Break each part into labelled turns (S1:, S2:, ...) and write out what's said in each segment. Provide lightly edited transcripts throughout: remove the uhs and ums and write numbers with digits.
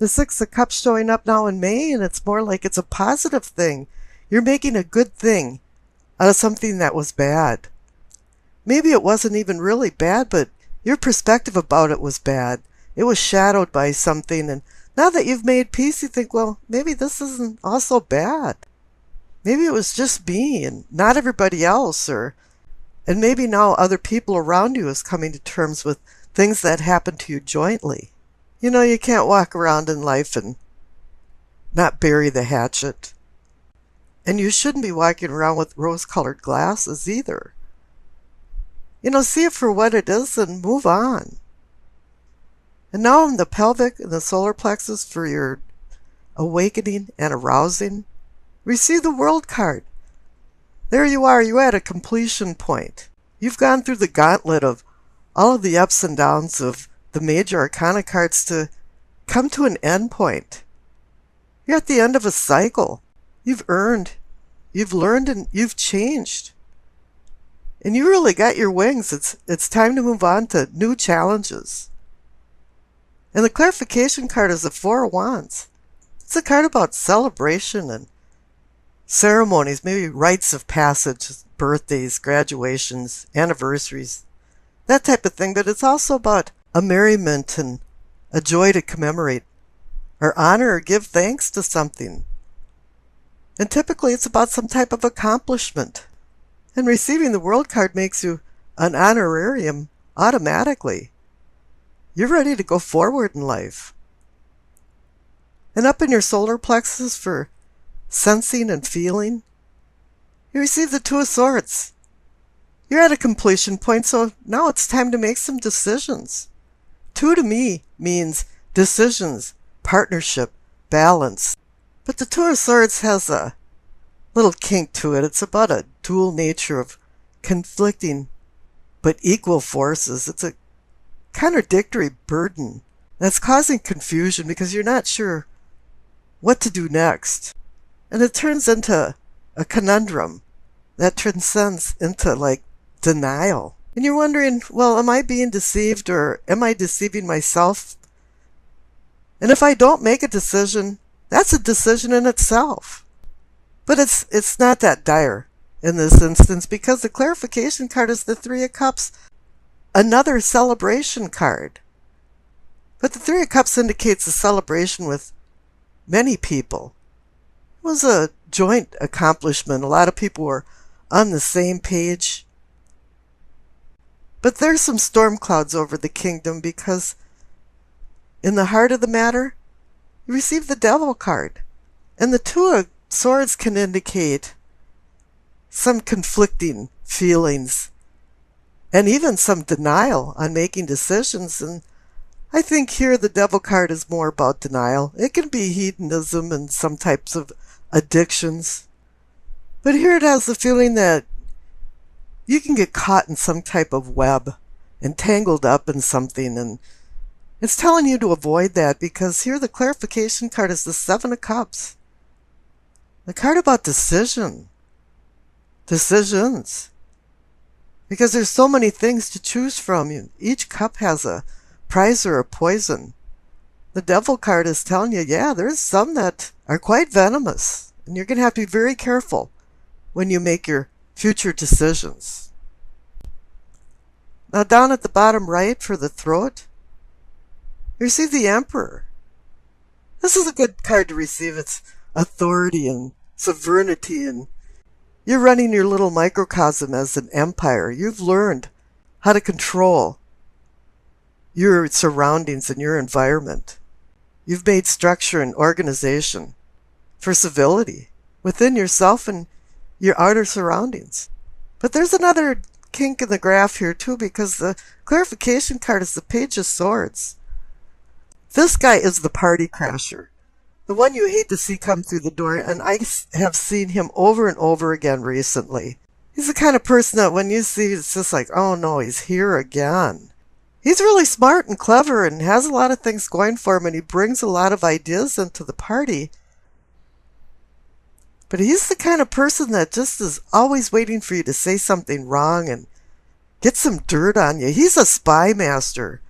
S1: The Six of Cups showing up now in May, and it's more like it's a positive thing. You're making a good thing out of something that was bad. Maybe it wasn't even really bad, but your perspective about it was bad. It was shadowed by something, and now that you've made peace, you think, well, maybe this isn't all so bad. Maybe it was just me and not everybody else, and maybe now other people around you is coming to terms with things that happened to you jointly. You know, you can't walk around in life and not bury the hatchet. And you shouldn't be walking around with rose-colored glasses either. You know, see it for what it is and move on. And now in the pelvic and the solar plexus for your awakening and arousing, receive the World card. There you are, you're at a completion point. You've gone through the gauntlet of all of the ups and downs of the major arcana cards to come to an end point. You're at the end of a cycle. You've earned, you've learned, and you've changed. And you really got your wings. It's time to move on to new challenges. And the clarification card is the Four of Wands. It's a card about celebration and ceremonies, maybe rites of passage, birthdays, graduations, anniversaries, that type of thing. But it's also about a merriment and a joy to commemorate or honor or give thanks to something. And typically it's about some type of accomplishment. And receiving the World card makes you an honorarium automatically. You're ready to go forward in life. And up in your solar plexus for sensing and feeling, you receive the Two of Swords. You're at a completion point, so now it's time to make some decisions. Two to me means decisions, partnership, balance. But the Two of Swords has a little kink to it. It's about a dual nature of conflicting but equal forces. It's a contradictory burden that's causing confusion because you're not sure what to do next. And it turns into a conundrum that transcends into like denial. And you're wondering, well, am I being deceived or am I deceiving myself? And if I don't make a decision, that's a decision in itself. But it's not that dire in this instance because the clarification card is the Three of Cups, another celebration card. But the Three of Cups indicates a celebration with many people. It was a joint accomplishment. A lot of people were on the same page. But there's some storm clouds over the kingdom because in the heart of the matter, you receive the Devil card. And the Two of Swords can indicate some conflicting feelings and even some denial on making decisions. And I think here the Devil card is more about denial. It can be hedonism and some types of addictions. But here it has the feeling that you can get caught in some type of web and tangled up in something. And it's telling you to avoid that because here the clarification card is the Seven of Cups. The card about decisions. Because there's so many things to choose from. Each cup has a prize or a poison. The Devil card is telling you, yeah, there's some that are quite venomous. And you're going to have to be very careful when you make your future decisions. Now down at the bottom right for the throat, you receive the Emperor. This is a good card to receive. It's authority and sovereignty, and you're running your little microcosm as an empire. You've learned how to control your surroundings and your environment. You've made structure and organization for civility within yourself and your outer surroundings. But there's another kink in the graph here too, because the clarification card is the Page of Swords. This guy is the party crasher, the one you hate to see come through the door, and I have seen him over and over again recently. He's the kind of person that when you see, it's just like, oh no, he's here again. He's really smart and clever and has a lot of things going for him, and he brings a lot of ideas into the party. But he's the kind of person that just is always waiting for you to say something wrong and get some dirt on you. He's a spy master.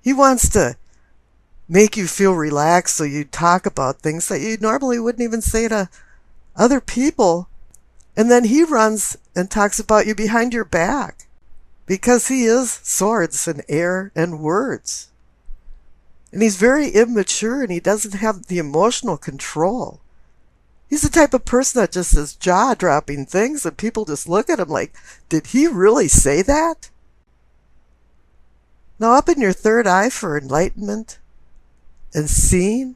S1: He wants to make you feel relaxed so you talk about things that you normally wouldn't even say to other people. And then he runs and talks about you behind your back because he is swords and air and words. And he's very immature and he doesn't have the emotional control. He's the type of person that just says jaw-dropping things and people just look at him like, did he really say that? Now up in your third eye for enlightenment and seeing,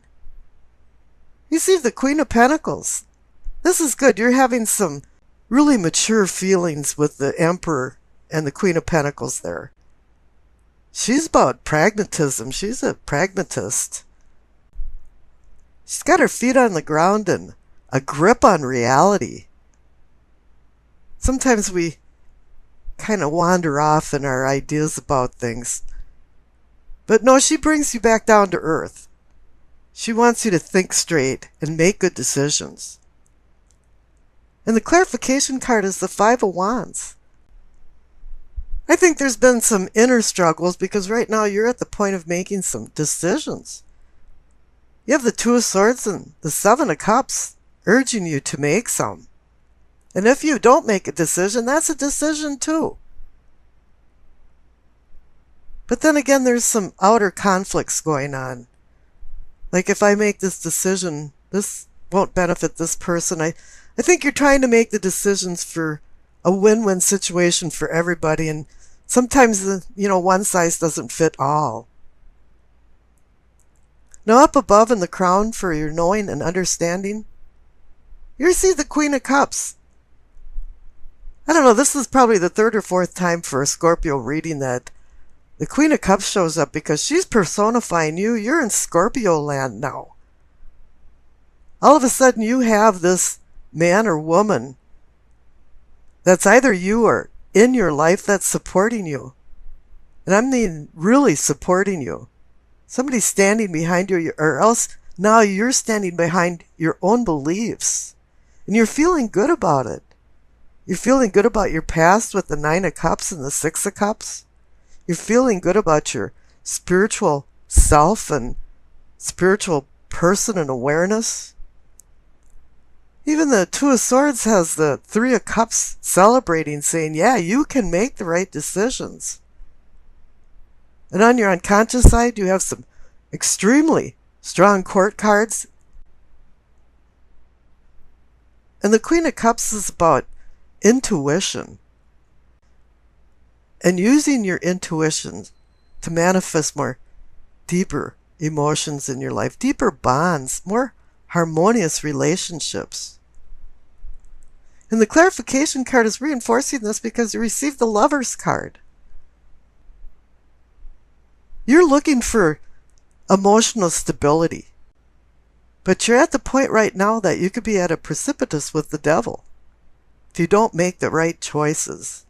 S1: you see the Queen of Pentacles. This is good. You're having some really mature feelings with the Emperor and the Queen of Pentacles there. She's about pragmatism. She's a pragmatist. She's got her feet on the ground and a grip on reality. Sometimes we kind of wander off in our ideas about things. But no, she brings you back down to earth. She wants you to think straight and make good decisions. And the clarification card is the Five of Wands. I think there's been some inner struggles because right now you're at the point of making some decisions. You have the Two of Swords and the Seven of Cups urging you to make some. And if you don't make a decision, that's a decision too. But then again, there's some outer conflicts going on. Like if I make this decision, this won't benefit this person. I think you're trying to make the decisions for a win-win situation for everybody, and sometimes one size doesn't fit all. Now up above in the crown for your knowing and understanding, you see the Queen of Cups. I don't know, this is probably the third or fourth time for a Scorpio reading that the Queen of Cups shows up because she's personifying you. You're in Scorpio land now. All of a sudden you have this man or woman that's either you or in your life that's supporting you. And I mean really supporting you. Somebody's standing behind you, or else now you're standing behind your own beliefs. And you're feeling good about it. You're feeling good about your past with the Nine of Cups and the Six of Cups. You're feeling good about your spiritual self and spiritual person and awareness. Even the Two of Swords has the Three of Cups celebrating, saying, yeah, you can make the right decisions. And on your unconscious side, you have some extremely strong court cards. And the Queen of Cups is about intuition. And using your intuition to manifest more deeper emotions in your life, deeper bonds, more harmonious relationships. And the clarification card is reinforcing this because you received the Lover's card. You're looking for emotional stability. But you're at the point right now that you could be at a precipice with the devil if you don't make the right choices.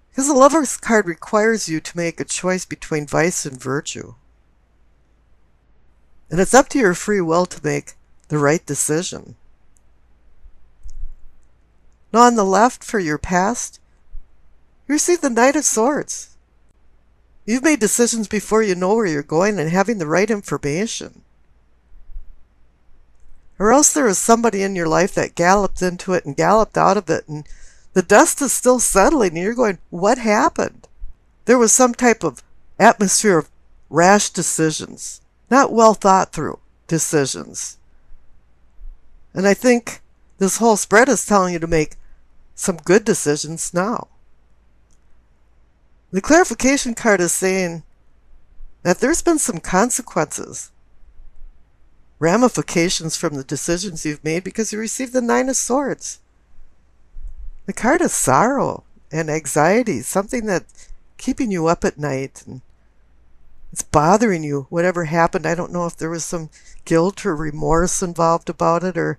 S1: Because the Lover's card requires you to make a choice between vice and virtue. And it's up to your free will to make the right decision. Now on the left for your past, you receive the Knight of Swords. You've made decisions before you know where you're going and having the right information. Or else there was somebody in your life that galloped into it and galloped out of it, and the dust is still settling and you're going, what happened? There was some type of atmosphere of rash decisions, not well thought through decisions. And I think this whole spread is telling you to make some good decisions now. The clarification card is saying that there's been some consequences, ramifications from the decisions you've made because you received the Nine of Swords. The card of sorrow and anxiety, something that's keeping you up at night and it's bothering you, whatever happened. I don't know if there was some guilt or remorse involved about it, or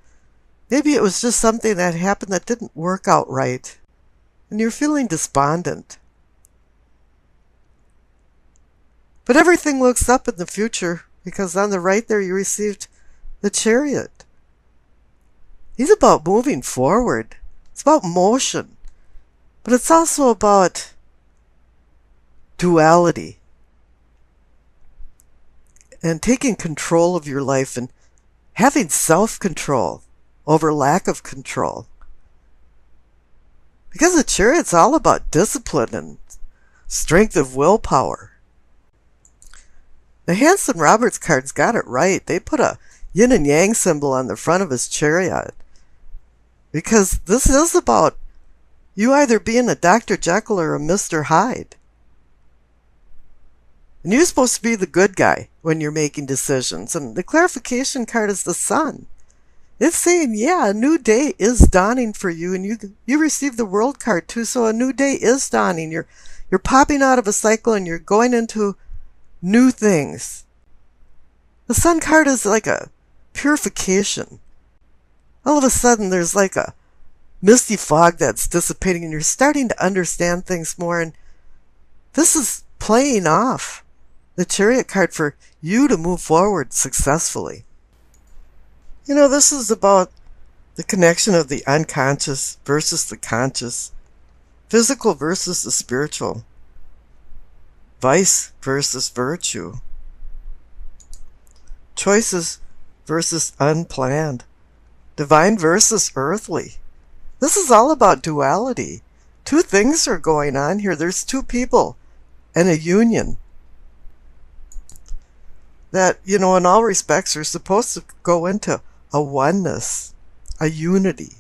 S1: maybe it was just something that happened that didn't work out right and you're feeling despondent. But everything looks up in the future because on the right there you received the Chariot. He's about moving forward. It's about motion. But it's also about duality. and taking control of your life and having self-control over lack of control. Because the Chariot's all about discipline and strength of willpower. The Hanson Roberts card's got it right. They put a yin and yang symbol on the front of his chariot. Because this is about you either being a Dr. Jekyll or a Mr. Hyde. And you're supposed to be the good guy when you're making decisions. And the clarification card is the Sun. It's saying, yeah, a new day is dawning for you. And you received the World card too, so a new day is dawning. You're popping out of a cycle and you're going into new things. The Sun card is like a purification. All of a sudden there's like a misty fog that's dissipating and you're starting to understand things more, and this is playing off the Chariot card for you to move forward successfully. You know, this is about the connection of the unconscious versus the conscious, physical versus the spiritual, vice versus virtue, choices versus unplanned, divine versus earthly. This is all about duality. Two things are going on here. There's two people and a union that, you know, in all respects are supposed to go into a oneness, a unity.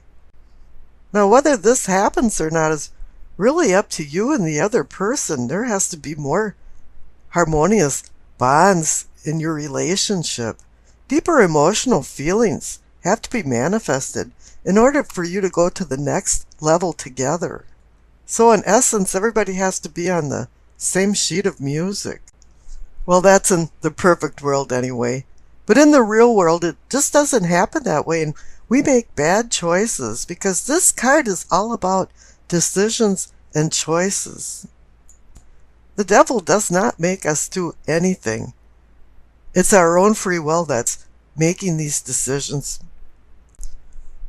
S1: Now, whether this happens or not is really up to you and the other person. There has to be more harmonious bonds in your relationship. Deeper emotional feelings have to be manifested in order for you to go to the next level together. So in essence, everybody has to be on the same sheet of music. Well, that's in the perfect world anyway. But in the real world, it just doesn't happen that way. And we make bad choices because this card is all about decisions and choices. The devil does not make us do anything. It's our own free will that's making these decisions.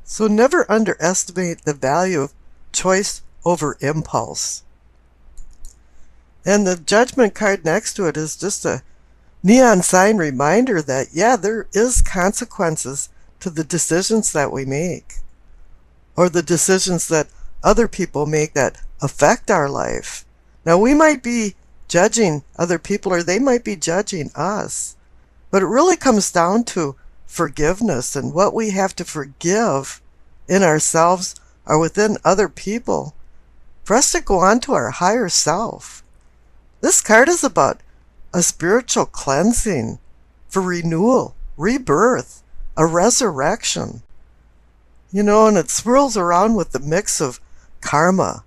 S1: So never underestimate the value of choice over impulse. And the Judgment card next to it is just a neon sign reminder that, yeah, there is consequences to the decisions that we make, or the decisions that other people make that affect our life. Now, we might be judging other people, or they might be judging us, but it really comes down to forgiveness and what we have to forgive in ourselves or within other people for us to go on to our higher self. This card is about a spiritual cleansing for renewal, rebirth, a resurrection. You know, and it swirls around with the mix of karma.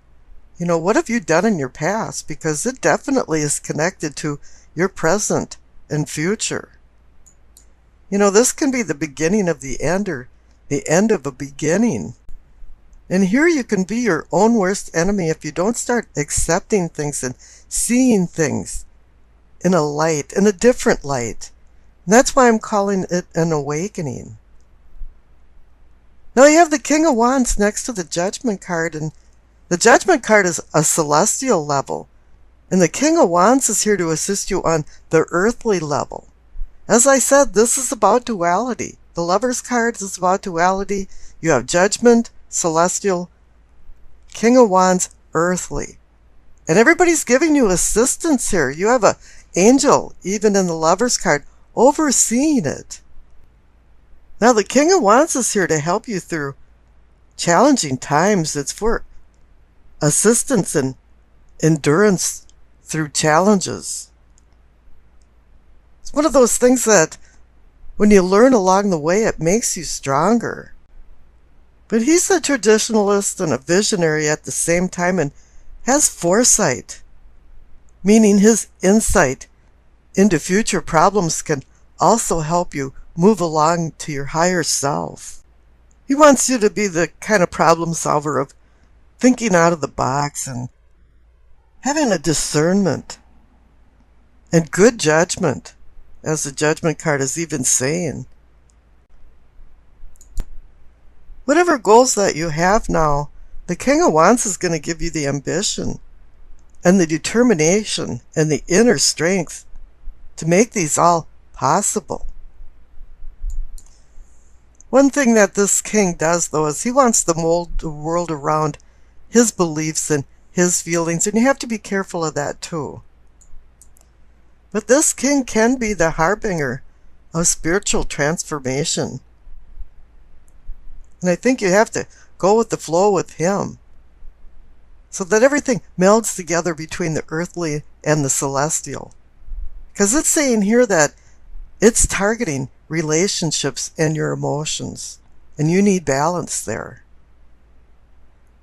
S1: You know, what have you done in your past? Because it definitely is connected to your present and future. You know, this can be the beginning of the end or the end of a beginning. And here you can be your own worst enemy if you don't start accepting things and seeing things in a light, in a different light. And that's why I'm calling it an awakening. Now you have the King of Wands next to the Judgment card, and the Judgment card is a celestial level, and the King of Wands is here to assist you on the earthly level. As I said, this is about duality. The Lover's card is about duality. You have Judgment, celestial, King of Wands, earthly. And everybody's giving you assistance here. You have an angel, even in the Lover's card, overseeing it. Now the King of Wands is here to help you through challenging times. It's for assistance and endurance through challenges. It's one of those things that when you learn along the way, it makes you stronger. But he's a traditionalist and a visionary at the same time and has foresight, meaning his insight into future problems can also help you move along to your higher self. He wants you to be the kind of problem solver of thinking out of the box and having a discernment and good judgment, as the Judgment card is even saying. Whatever goals that you have now, the King of Wands is going to give you the ambition and the determination and the inner strength to make these all possible. One thing that this king does, though, is he wants to mold the world around his beliefs and his feelings, and you have to be careful of that too. But this king can be the harbinger of spiritual transformation. And I think you have to go with the flow with him, so that everything melds together between the earthly and the celestial. Because it's saying here that it's targeting relationships and your emotions, and you need balance there.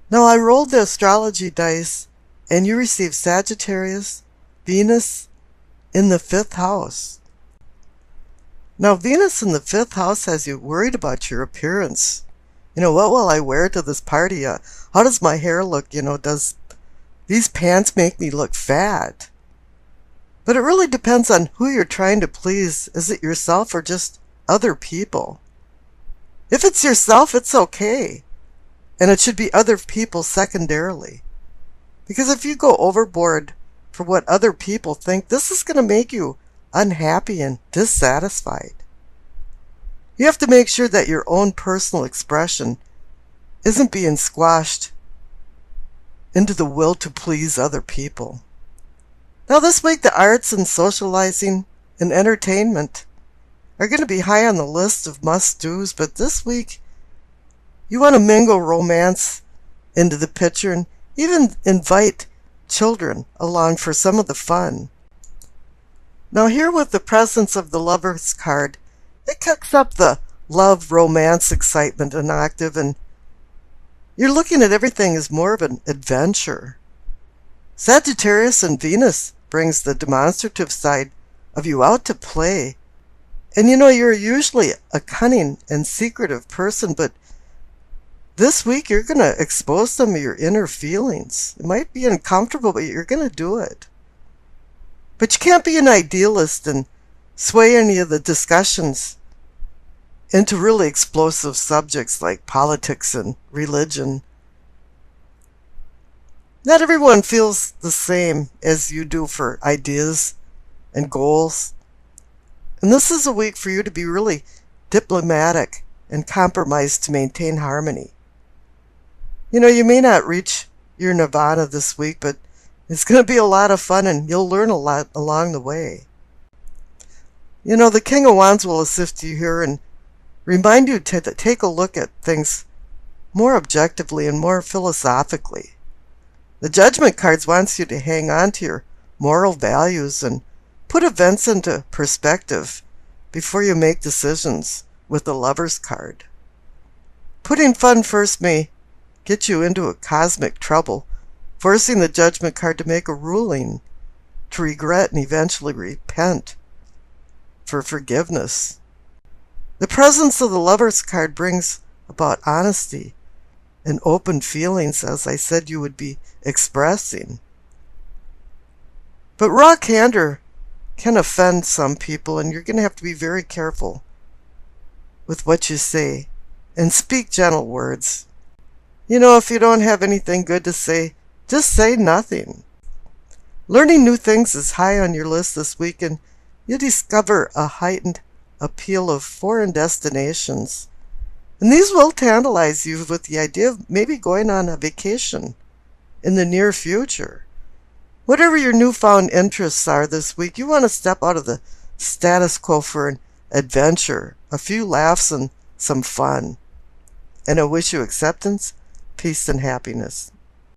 S1: Now, I rolled the astrology dice, and you received Sagittarius, Venus in the 5th house. Now, Venus in the 5th house has you worried about your appearance. What will I wear to this party? How does my hair look? Does these pants make me look fat? But it really depends on who you're trying to please. Is it yourself or just other people? If it's yourself, it's okay. And it should be other people secondarily. Because if you go overboard for what other people think, this is going to make you unhappy and dissatisfied. You have to make sure that your own personal expression isn't being squashed into the will to please other people. Now, this week, the arts and socializing and entertainment are going to be high on the list of must-dos, but this week, you want to mingle romance into the picture and even invite children along for some of the fun. Now, here with the presence of the Lover's card, it cooks up the love, romance, excitement and octave, and you're looking at everything as more of an adventure. Sagittarius and Venus brings the demonstrative side of you out to play. And you're usually a cunning and secretive person, but this week you're going to expose some of your inner feelings. It might be uncomfortable, but you're going to do it. But you can't be an idealist and sway any of the discussions into really explosive subjects like politics and religion. Not everyone feels the same as you do for ideas and goals. And this is a week for you to be really diplomatic and compromise to maintain harmony. You may not reach your nirvana this week, but it's going to be a lot of fun and you'll learn a lot along the way. The King of Wands will assist you here and remind you to take a look at things more objectively and more philosophically. The Judgment cards wants you to hang on to your moral values and put events into perspective before you make decisions with the Lover's card. Putting fun first may get you into a cosmic trouble, forcing the Judgment card to make a ruling, to regret and eventually repent for forgiveness. The presence of the Lover's card brings about honesty and open feelings, as I said you would be expressing. But raw candor can offend some people, and you're going to have to be very careful with what you say and speak gentle words. If you don't have anything good to say, just say nothing. Learning new things is high on your list this week, and you discover a heightened appeal of foreign destinations. And these will tantalize you with the idea of maybe going on a vacation in the near future. Whatever your newfound interests are this week, you want to step out of the status quo for an adventure, a few laughs, and some fun. And I wish you acceptance, peace, and happiness.